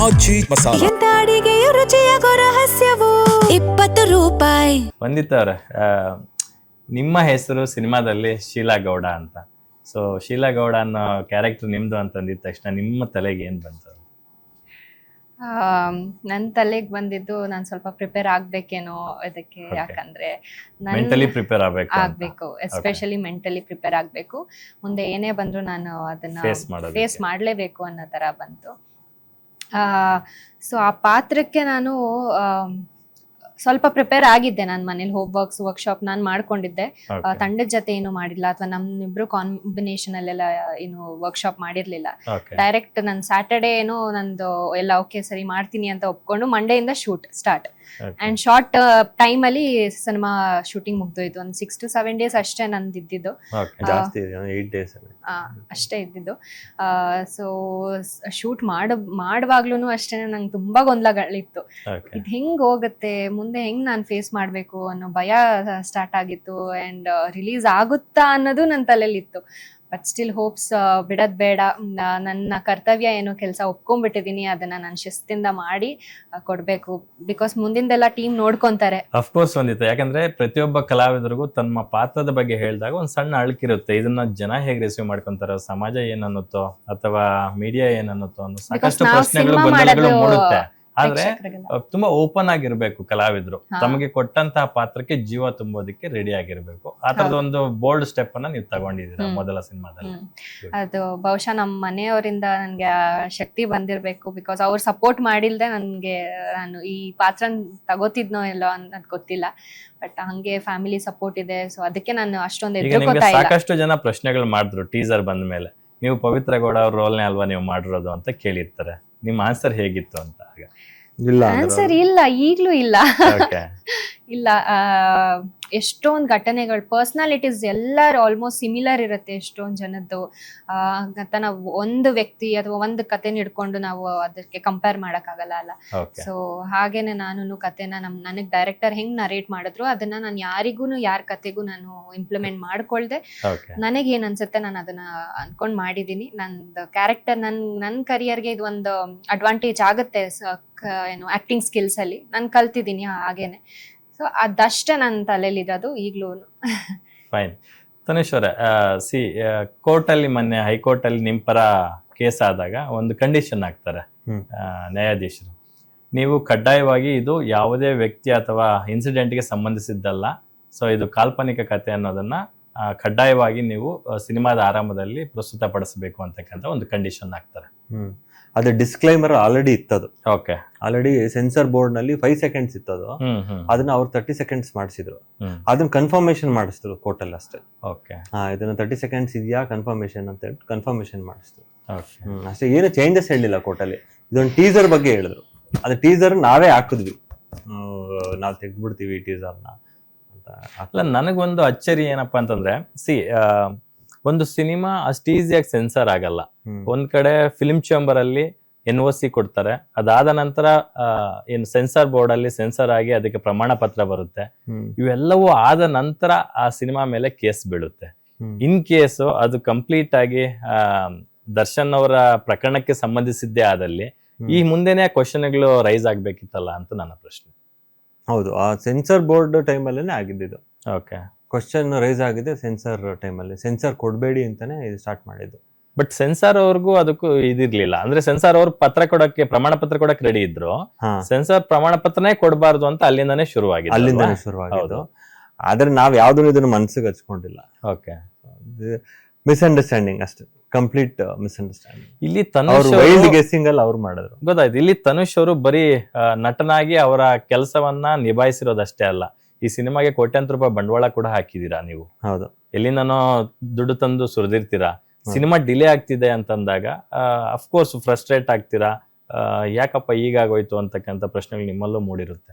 ಆಚಿ ಮಸಾಲ. ಎಂತ ಅಡಿಗೆಯ ರುಚಿಯಾಗೋ ರಹಸ್ಯವು 20 ರೂಪಾಯಿ. ವಂದಿತವ್ರೆ, ನಿಮ್ಮ ಹೆಸರು ಸಿನಿಮಾದಲ್ಲಿ ಶೀಲಾ ಗೌಡ ಅಂತ. ಸೊ ಶೀಲಾ ಗೌಡ ಅನ್ನೋ ಕ್ಯಾರೆಕ್ಟರ್ ನಿಮ್ದು ಅಂತಂದಿದ ತಕ್ಷಣ ನಿಮ್ಮ ತಲೆಗೆ ಏನ್ ಬಂತು? ನನ್ನ ತಲೆಗೆ ಬಂದಿದ್ದು ನಾನು ಸ್ವಲ್ಪ ಪ್ರಿಪೇರ್ ಆಗ್ಬೇಕೇನೋ ಇದಕ್ಕೆ. ಯಾಕಂದ್ರೆ ಮೆಂಟಲಿ ಪ್ರಿಪೇರ್ ಆಗ್ಬೇಕು, ಎಸ್ಪೆಷಲಿ ಮೆಂಟಲಿ ಪ್ರಿಪೇರ್ ಆಗ್ಬೇಕು. ಮುಂದೆ ಏನೇ ಬಂದ್ರು ನಾನು ಅದನ್ನ ಫೇಸ್ ಮಾಡ್ಲೇಬೇಕು ಅನ್ನೋ ತರ ಬಂತು. ಸೊ ಆ ಪಾತ್ರಕ್ಕೆ ನಾನು ಸ್ವಲ್ಪ ಪ್ರಿಪೇರ್ ಆಗಿದ್ದೆ. ನಾನು ಮನೇಲಿ ವರ್ಕ್ಶಾಪ್ ನಾನು ಮಾಡ್ಕೊಂಡಿದ್ದೆ. ತಂಡದ ಜೊತೆ ಏನು ಮಾಡಿಲ್ಲ, ಅಥವಾ ನಮ್ಮಿಬ್ರು ಕಾಂಬಿನೇಷನ್ ಅಲ್ಲೆಲ್ಲ ಏನು ವರ್ಕ್ಶಾಪ್ ಮಾಡಿರ್ಲಿಲ್ಲ. ಡೈರೆಕ್ಟ್ ನಾನು ಸ್ಯಾಟರ್ಡೇ ಏನೋ ನಂದು ಎಲ್ಲ ಓಕೆ ಸರಿ ಮಾಡ್ತೀನಿ ಅಂತ ಒಪ್ಕೊಂಡು ಮಂಡೆಯಿಂದ shoot start. And short time ಅಲ್ಲಿ ಸಿನಿಮಾ ಶೂಟಿಂಗ್ ಮುಗ್ದೋಯ್ತು. ಒಂದು 6 to 7 days ಅಷ್ಟೇ ನಂದು ಇದ್ದಿದ್ದು, ಅಷ್ಟೇ ಇದ್ದಿದ್ದು. ಸೊ ಶೂಟ್ ಮಾಡುವಾಗ್ಲೂ ಅಷ್ಟೇ ನಂಗೆ ತುಂಬಾ ಗೊಂದಲಗಳಿತ್ತು. ಇದು ಹೆಂಗ್ ಹೋಗುತ್ತೆ ಮುಂದೆ, ಹೆಂಗ್ ನಾನು ಫೇಸ್ ಮಾಡ್ಬೇಕು ಅನ್ನೋ ಭಯ ಸ್ಟಾರ್ಟ್ ಆಗಿತ್ತು. ಅಂಡ್ ರಿಲೀಸ್ ಆಗುತ್ತಾ ಅನ್ನೋದು ನನ್ನ ತಲೆಯಲ್ಲಿ ಇತ್ತು. ಬಟ್ ಸ್ಟಿಲ್ ಹೋಪ್ಸ್ ಬಿಡೋದ್ ಬೇಡ. ನನ್ನ ಕರ್ತವ್ಯ ಏನೋ ಕೆಲಸ ಒಪ್ಕೊಂಡ್ಬಿಟ್ಟಿದೀನಿ, ಅದನ್ನ ನಾನು ಶಿಸ್ತಿಂದ ಮಾಡಿ ಕೊಡ್ಬೇಕು. ಬಿಕಾಸ್ ಮುಂದಿಂದೆಲ್ಲ ಟೀಮ್ ನೋಡ್ಕೊಂತಾರೆ. ಅಫ್ಕೋರ್ಸ್ ವಂದಿತ, ಯಾಕಂದ್ರೆ ಪ್ರತಿಯೊಬ್ಬ ಕಲಾವಿದರಿಗೂ ತಮ್ಮ ಪಾತ್ರದ ಬಗ್ಗೆ ಹೇಳಿದಾಗ ಒಂದ್ ಸಣ್ಣ ಅಳುಕಿರುತ್ತೆ. ಇದನ್ನ ಜನ ಹೇಗೆ ರಿಸೀವ್ ಮಾಡ್ಕೊಂತಾರೋ, ಸಮಾಜ ಏನನ್ನುತ್ತೋ ಅಥವಾ ಮೀಡಿಯಾ ಏನನ್ನುತ್ತೋ ಅನ್ನೋ ಸಾಕಷ್ಟು ಪ್ರಶ್ನೆಗಳು ಗೊಂದಲಗಳು ಮೂಡುತ್ತೆ. ಆದ್ರೆ ತುಂಬಾ ಓಪನ್ ಆಗಿರ್ಬೇಕು ಕಲಾವಿದ್ರು. ತಮಗೆ ಕೊಟ್ಟಂತಹ ಪಾತ್ರಕ್ಕೆ ಜೀವ ತುಂಬೋದಕ್ಕೆ ರೆಡಿ ಆಗಿರ್ಬೇಕು. ಆ ತರದ ಒಂದು ಬೋಲ್ಡ್ ಸ್ಟೆಪ್ ಅನ್ನ ನೀವು ತಗೊಂಡಿದ್ದೀರಾ ಮೊದಲ ಸಿನಿಮಾದಲ್ಲಿ. ಅದು ಬಹುಶಃ ನಮ್ಮ ಮನೆಯವರಿಂದ ನನ್ಗೆ ಶಕ್ತಿ ಬಂದಿರ್ಬೇಕು. ಬಿಕಾಸ್ ಅವ್ರು ಸಪೋರ್ಟ್ ಮಾಡಿಲ್ದೆ ನನ್ಗೆ ನಾನು ಈ ಪಾತ್ರ ತಗೋತಿದ್ನೋ ಎಲ್ಲೋ ಅನ್ನೋದು ಗೊತ್ತಿಲ್ಲ. ಬಟ್ ಹಂಗೆ ಫ್ಯಾಮಿಲಿ ಸಪೋರ್ಟ್ ಇದೆ. ಸೊ ಅದಕ್ಕೆ ನಾನು ಅಷ್ಟೊಂದು ಎದುರ್ಕೋತಾ ಇಲ್ಲ. ಸಾಕಷ್ಟು ಜನ ಪ್ರಶ್ನೆಗಳು ಮಾಡಿದ್ರು ಟೀಸರ್ ಬಂದ ಮೇಲೆ, ನೀವು ಪವಿತ್ರ ಗೌಡ ಅವ್ರ ರೋಲ್ನೇ ಅಲ್ವಾ ನೀವು ಮಾಡಿರೋದು ಅಂತ ಕೇಳಿರ್ತಾರೆ. ನಿಮ್ಮ ಆನ್ಸರ್ ಹೇಗಿತ್ತು ಅಂತ? ಆನ್ಸರ್ ಇಲ್ಲ, ಈಗ್ಲೂ ಇಲ್ಲ. ಇಲ್ಲ, ಎಷ್ಟೊಂದು ಘಟನೆಗಳು, ಪರ್ಸನಾಲಿಟೀಸ್ ಎಲ್ಲರೂ ಆಲ್ಮೋಸ್ಟ್ ಸಿಮಿಲರ್ ಇರುತ್ತೆ ಎಷ್ಟೊಂದು ಜನದ್ದು. ನಾವು ಒಂದು ವ್ಯಕ್ತಿ ಅಥವಾ ಒಂದು ಕಥೆನ ಹಿಡ್ಕೊಂಡು ನಾವು ಅದಕ್ಕೆ ಕಂಪೇರ್ ಮಾಡಕ್ಕಾಗಲ್ಲ ಅಲ್ಲ. ಸೊ ಹಾಗೇನೆ ನಾನು ಕಥೆನ ನನಗ್ ಡೈರೆಕ್ಟರ್ ಹೆಂಗ್ ನರೇಟ್ ಮಾಡಿದ್ರು ಅದನ್ನ ನಾನು ಯಾರ ಕಥೆಗೂ ನಾನು ಇಂಪ್ಲಿಮೆಂಟ್ ಮಾಡ್ಕೊಳ್ದೆ. ನನಗೇನ್ ಅನ್ಸುತ್ತೆ ನಾನು ಅದನ್ನ ಅನ್ಕೊಂಡ್ ಮಾಡಿದೀನಿ. ನಂದು ಕ್ಯಾರೆಕ್ಟರ್ ನನ್ನ ಕರಿಯರ್ಗೆ ಇದು ಒಂದು ಅಡ್ವಾಂಟೇಜ್ ಆಗುತ್ತೆ. ಏನು ಆಕ್ಟಿಂಗ್ ಸ್ಕಿಲ್ಸ್ ಅಲ್ಲಿ ನಾನು ಕಲ್ತಿದ್ದೀನಿ ಹಾಗೇನೆ. ಸೊ ಅದಷ್ಟೇ ನನ್ನ ತಲೆಯಲ್ಲಿ ಇರೋದು ಈಗ್ಲೂ. ಫೈನ್. ತನುಷ್ ಅವರೇ, ಕೋರ್ಟ್ ಅಲ್ಲಿ ಮೊನ್ನೆ ಹೈಕೋರ್ಟ್ ಅಲ್ಲಿ ನಿಮ್ ಪರ ಕೇಸ್ ಆದಾಗ ಒಂದು ಕಂಡೀಷನ್ ಹಾಕ್ತಾರೆ ನ್ಯಾಯಾಧೀಶರು. ನೀವು ಕಡ್ಡಾಯವಾಗಿ ಇದು ಯಾವುದೇ ವ್ಯಕ್ತಿ ಅಥವಾ ಇನ್ಸಿಡೆಂಟ್ಗೆ ಸಂಬಂಧಿಸಿದ್ದಲ್ಲ, ಸೊ ಇದು ಕಾಲ್ಪನಿಕ ಕಥೆ ಅನ್ನೋದನ್ನ ಕಡ್ಡಾಯವಾಗಿ ನೀವು ಸಿನಿಮಾದ ಆರಂಭದಲ್ಲಿ ಪ್ರಸ್ತುತಪಡಿಸಬೇಕು ಅಂತಕ್ಕಂಥ ಒಂದು ಕಂಡೀಷನ್ ಹಾಕ್ತಾರೆ. ಅದು ಡಿಸ್ಕ್ಲೈಮರ್ ಆಲ್ರೆಡಿ ಇತ್ತದು. ಓಕೆ, ಆಲ್ರೆಡಿ ಸೆನ್ಸರ್ ಬೋರ್ಡ್ ನಲ್ಲಿ 5 seconds ಇತ್ತದು. ಅದನ್ನ ಅವ್ರು 30 seconds ಮಾಡಿಸಿದ್ರು. ಅದನ್ನ ಕನ್ಫರ್ಮೇಶನ್ ಮಾಡಿಸಿದ್ರು ಕೋರ್ಟ್ ಅಲ್ಲಿ ಅಷ್ಟೇ. ಓಕೆ, ಇದನ್ನ 30 seconds ಇದೆಯಾ ಕನ್ಫರ್ಮೇಶನ್ ಅಂತ ಹೇಳಿ ಕನ್ಫರ್ಮೇಶನ್ ಮಾಡಿಸಿದ್ರು ಅಷ್ಟೇ. ಏನು ಚೇಂಜಸ್ ಹೇಳಿಲ್ಲ ಕೋರ್ಟ್ ಅಲ್ಲಿ. ಇದೊಂದು ಟೀಸರ್ ಬಗ್ಗೆ ಹೇಳಿದ್ರು. ಅದು ಟೀಸರ್ ನಾವೇ ಹಾಕಿದ್ವಿ, ನಾವು ತೆಗ್ದ್ಬಿಡ್ತೀವಿ ಟೀಸರ್ನ ಅಂತ. ಅಲ್ಲ, ನನಗೊಂದು ಅಚ್ಚರಿ ಏನಪ್ಪಾ ಅಂತಂದ್ರೆ, ಒಂದು ಸಿನಿಮಾ ಅಷ್ಟು ಈಸಿಯಾಗಿ ಸೆನ್ಸರ್ ಆಗಲ್ಲ. ಒಂದ್ ಕಡೆ ಫಿಲ್ಮ್ ಚೇಂಬರ್ ಅಲ್ಲಿ NOC ಕೊಡ್ತಾರೆ, ಅದಾದ ನಂತರ ಏನು ಸೆನ್ಸಾರ್ ಬೋರ್ಡ್ ಅಲ್ಲಿ ಸೆನ್ಸರ್ ಆಗಿ ಅದಕ್ಕೆ ಪ್ರಮಾಣ ಪತ್ರ ಬರುತ್ತೆ. ಇವೆಲ್ಲವೂ ಆದ ನಂತರ ಆ ಸಿನಿಮಾ ಮೇಲೆ ಕೇಸ್ ಬೀಳುತ್ತೆ. ಇನ್ ಕೇಸು ಅದು ಕಂಪ್ಲೀಟ್ ಆಗಿ ದರ್ಶನ್ ಅವರ ಪ್ರಕರಣಕ್ಕೆ ಸಂಬಂಧಿಸಿದ್ದೇ ಆದಲ್ಲಿ ಈ ಮುಂದೆನೆ ಕ್ವಶನ್ಗಳು ರೈಸ್ ಆಗ್ಬೇಕಿತ್ತಲ್ಲ ಅಂತ ನನ್ನ ಪ್ರಶ್ನೆ. ಹೌದು, ಆ ಸೆನ್ಸರ್ ಬೋರ್ಡ್ ಟೈಮಲ್ಲೇ ಆಗಿದ್ದು. ಓಕೆ, ಕ್ವಶನ್ ರೈಸ್ ಆಗಿದೆ ಸೆನ್ಸರ್ ಟೈಮಲ್ಲಿ. ಸೆನ್ಸರ್ ಕೊಡಬೇಡಿ ಅಂತಾನೆ ಇದು ಸ್ಟಾರ್ಟ್ ಮಾಡಿದ್ದು. ಬಟ್ ಸೆನ್ಸಾರ್ ಅವ್ರಿಗೂ ಅದಕ್ಕೂ ಇದಿರ್ಲಿಲ್ಲ. ಅಂದ್ರೆ ಸೆನ್ಸಾರ್ ಅವ್ರು ಪತ್ರ ಕೊಡಕ್ಕೆ, ಪ್ರಮಾಣ ಪತ್ರ ಕೊಡಕ್ಕೆ ರೆಡಿ ಇದ್ರು. ಸೆನ್ಸಾರ್ ಪ್ರಮಾಣ ಪತ್ರನೇ ಕೊಡಬಾರ್ದು ಅಂತ ಅಲ್ಲಿಂದಾನೇ ಶುರುವಾಗಿದ್ದು. ಆದ್ರೆ ನಾವ್ ಯಾವ್ದು ಇದನ್ನ ಮನ್ಸಿಗೆ ಹಚ್ಕೊಂಡಿಲ್ಲ. ಓಕೆ, ಮಿಸ್ಅಂಡರ್ಸ್ಟ್ಯಾಂಡಿಂಗ್ ಅಷ್ಟೇ, ಕಂಪ್ಲೀಟ್ ಮಿಸ್ಅಂಡರ್ಸ್ಟ್ಯಾಂಡಿಂಗ್. ಇಲ್ಲಿ ತನುಷ್ ಗೆಸ್ಸಿಂಗ್ ಅಲ್ಲಿ ಅವ್ರು ಮಾಡಿದ್ರು. ಗೊತ್ತಾಯ್ತು. ಇಲ್ಲಿ ತನುಷ್ ಅವರು ಬರೀ ನಟನಾಗಿ ಅವರ ಕೆಲಸವನ್ನ ನಿಭಾಯಿಸಿರೋದಷ್ಟೇ ಅಲ್ಲ, ಈ ಸಿನಿಮಾಗೆ ಕೋಟ್ಯಾಂತರ ರೂಪಾಯಿ ಬಂಡವಾಳ ಕೂಡ ಹಾಕಿದೀರಾ ನೀವು. ಹೌದು, ಎಲ್ಲಿಂದನೋ ದುಡ್ಡು ತಂದು ಸುರಿದಿರ್ತೀರಾ. ಸಿನಿಮಾ ಡಿಲೇ ಆಗ್ತಿದೆ ಅಂತಂದಾಗ ಅಫ್ಕೋರ್ಸ್ ಫ್ರಸ್ಟ್ರೇಟ್ ಆಗ್ತೀರಾ. ಯಾಕಪ್ಪ ಹೀಗಾಗೋಯ್ತು ಅಂತಕ್ಕಂಥ ಪ್ರಶ್ನೆಗಳು ನಿಮ್ಮಲ್ಲೂ ಮೂಡಿರುತ್ತೆ.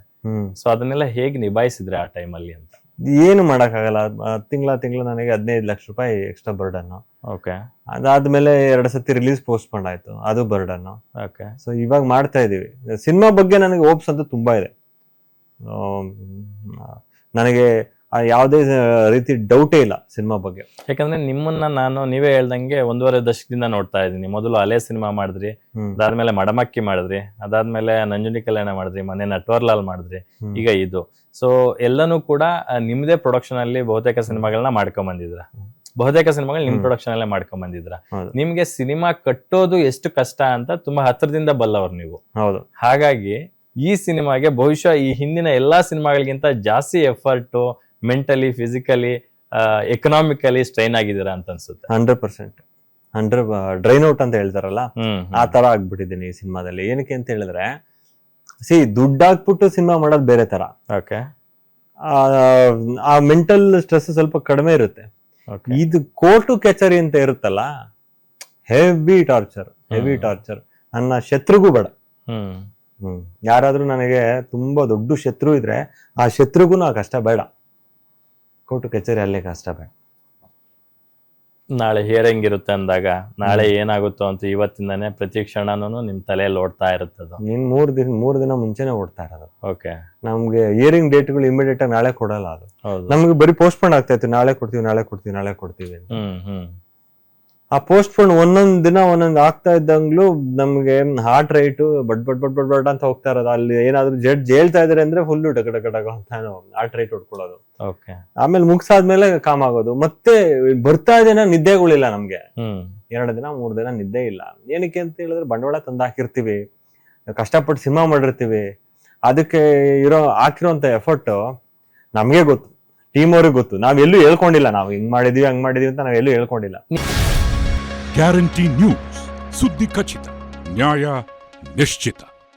ಸೊ ಅದನ್ನೆಲ್ಲ ಹೇಗೆ ನಿಭಾಯಿಸಿದ್ರೆ ಆ ಟೈಮಲ್ಲಿ ಅಂತ? ಏನು ಮಾಡಕ್ಕಾಗಲ್ಲ. ತಿಂಗಳ ನನಗೆ 15 ಲಕ್ಷ ರೂಪಾಯಿ ಎಕ್ಸ್ಟ್ರಾ ಬರ್ಡನ್. ಓಕೆ, ಅದಾದ್ಮೇಲೆ 2 ಸತಿ ರಿಲೀಸ್ ಪೋಸ್ಟ್ಪೋನ್ ಆಯ್ತು, ಅದು ಬರ್ಡನ್. ಓಕೆ, ಸೊ ಇವಾಗ ಮಾಡ್ತಾ ಇದೀವಿ. ಸಿನಿಮಾ ಬಗ್ಗೆ ನನಗೆ ಹೋಪ್ಸ್ ಅಂತೂ ತುಂಬಾ ಇದೆ. ನನಗೆ ಯಾವುದೇ ರೀತಿ ಡೌಟೇ ಇಲ್ಲ ಸಿನಿಮಾ ಬಗ್ಗೆ. ಯಾಕಂದ್ರೆ ನಿಮ್ಮನ್ನ ನೀವೇ ಹೇಳ್ದಂಗೆ 1.5 ದಶಕದಿಂದ ನೋಡ್ತಾ ಇದ್ದೀನಿ. ಮೊದಲು ಅಲೆ ಸಿನಿಮಾ ಮಾಡಿದ್ರಿ, ಅದಾದ್ಮೇಲೆ ಮಡಮಕ್ಕಿ ಮಾಡಿದ್ರಿ, ಅದಾದ್ಮೇಲೆ ನಂಜುಂಡಿ ಕಲ್ಯಾಣ ಮಾಡಿದ್ರಿ, ಮೊನ್ನೆ ನಟ್ವರ್ಲಾಲ್ ಮಾಡಿದ್ರಿ, ಈಗ ಇದು. ಸೊ ಎಲ್ಲನೂ ಕೂಡ ನಿಮ್ದೇ ಪ್ರೊಡಕ್ಷನ್ ಅಲ್ಲಿ ಬಹುತೇಕ ಸಿನಿಮಾಗಳನ್ನ ಮಾಡ್ಕೊಂಡ್ ಬಂದಿದ್ರ, ಬಹುತೇಕ ಸಿನಿಮಾಗಳು ನಿಮ್ ಪ್ರೊಡಕ್ಷನ್ ಅಲ್ಲೇ ಮಾಡ್ಕೊಂಡ್ ಬಂದಿದ್ರ. ನಿಮ್ಗೆ ಸಿನಿಮಾ ಕಟ್ಟೋದು ಎಷ್ಟು ಕಷ್ಟ ಅಂತ ತುಂಬಾ ಹತ್ರದಿಂದ ಬಲ್ಲವ್ರು ನೀವು. ಹೌದು. ಹಾಗಾಗಿ ಈ ಸಿನಿಮಾಗೆ ಬಹುಶಃ ಈ ಹಿಂದಿನ ಎಲ್ಲಾ ಸಿನಿಮಾಗಳಿಗಿಂತ ಜಾಸ್ತಿ effort mentally, physically, economically strain ಆಗಿದ್ದೀರಾ ಅಂತ ಅನ್ಸುತ್ತೆ. 100% ಡ್ರೈನ್ ಔಟ್ ಅಂತ ಹೇಳ್ತಾರಲ್ಲ, ಆ ತರ ಆಗ್ಬಿಟ್ಟಿದ್ದೀನಿ ಈ ಸಿನಿಮಾದಲ್ಲಿ. ಏನಕ್ಕೆ ಅಂತ ಹೇಳಿದ್ರೆ, ದುಡ್ಡು ಹಾಕ್ಬಿಟ್ಟು ಸಿನಿಮಾ ಮಾಡೋದು ಬೇರೆ ತರ. ಓಕೆ. ಆ ಮೆಂಟಲ್ ಸ್ಟ್ರೆಸ್ ಸ್ವಲ್ಪ ಕಡಿಮೆ ಇರುತ್ತೆ. ಇದು ಕೋರ್ಟು ಕಚೇರಿ ಅಂತ ಇರುತ್ತಲ್ಲ, ಹೆವಿ ಟಾರ್ಚರ್. ನನ್ನ ಶತ್ರುಗೂ ಬೇಡ. ಯಾರಾದ್ರೂ ನನಗೆ ತುಂಬಾ ದೊಡ್ಡ ಶತ್ರು ಇದ್ರೆ ಆ ಶತ್ರುಗೂ ಆ ಕಷ್ಟ ಬೇಡ. ಕೋರ್ಟು ಕಚೇರಿ ಅಲ್ಲೇ ಕಷ್ಟ ಬೇಡ. ನಾಳೆ ಹಿಯರಿಂಗ್ ಇರುತ್ತೆ ಅಂದಾಗ ನಾಳೆ ಏನಾಗುತ್ತೋ ಅಂತ ಇವತ್ತಿಂದಾನೆ ಪ್ರತಿ ಕ್ಷಣನೂ ನಿಮ್ ತಲೆಯಲ್ಲಿ ಓಡ್ತಾ ಇರುತ್ತದು. ನೀನ್ 3 ದಿನ ಮುಂಚೆನೆ ಓಡ್ತಾ ಇರೋದು. ಓಕೆ. ನಮ್ಗೆ ಹಿಯರಿಂಗ್ ಡೇಟ್ಗಳು ಇಮಿಡಿಯೇಟ್ ಆಗಿ ನಾಳೆ ಕೊಡಲ್ಲ. ಅದು ನಮ್ಗೆ ಬರೀ ಪೋಸ್ಟ್ಪೋನ್ ಆಗ್ತಾ ಇತ್ತು, ನಾಳೆ ಕೊಡ್ತೀವಿ. ಆ ಪೋಸ್ಟ್ಪೋನ್ ಒಂದೊಂದ್ ದಿನ ಆಗ್ತಾ ಇದ್ದಂಗ್ಲೂ ನಮ್ಗೆ ಹಾರ್ಟ್ ರೈಟ್ ಬಡ್ ಅಂತ ಹೋಗ್ತಾ ಇರೋದು. ಅಲ್ಲಿ ಏನಾದ್ರು ಜಡ್ಜ್ ಹೇಳ್ತಾ ಇದಾರೆ ಅಂದ್ರೆ ಫುಲ್ ಡಗಡಗಡಗ ಅಂತ ಹಾರ್ಟ್ ರೈಟ್ ಹೊಡ್ಕೊಳ್ಳೋದು. ಆಮೇಲೆ ಮುಗ್ಸಾದ್ಮೇಲೆ ಕಾಮ್ ಆಗೋದು. ಮತ್ತೆ ಬರ್ತಾ ಇದೇನ ನಿದ್ದೆಗಳಿಲ್ಲ ನಮ್ಗೆ. 2 ದಿನ 3 ದಿನ ನಿದ್ದೆ ಇಲ್ಲ. ಏನಕ್ಕೆ ಅಂತ ಹೇಳಿದ್ರೆ ಬಂಡವಾಳ ತಂದು ಹಾಕಿರ್ತೀವಿ, ಕಷ್ಟಪಟ್ಟು ಸಿನಿಮಾ ಮಾಡಿರ್ತೀವಿ. ಅದಕ್ಕೆ ಹಾಕಿರೋಂತ ಎಫರ್ಟ್ ನಮ್ಗೆ ಗೊತ್ತು, ಟೀಮ್ ಅವ್ರಿಗೆ ಗೊತ್ತು. ನಾವೆಲ್ಲೂ ಹೇಳ್ಕೊಂಡಿಲ್ಲ, ನಾವು ಹಿಂಗ್ ಮಾಡಿದೀವಿ ಹಂಗ್ ಮಾಡಿದೀವಿ ಅಂತ ನಾವೆಲ್ಲೂ ಹೇಳ್ಕೊಂಡಿಲ್ಲ. ಗ್ಯಾರಂಟಿ ನ್ಯೂಸ್, ಸುದ್ದಿ ಖಚಿತ, ನ್ಯಾಯ ನಿಶ್ಚಿತ.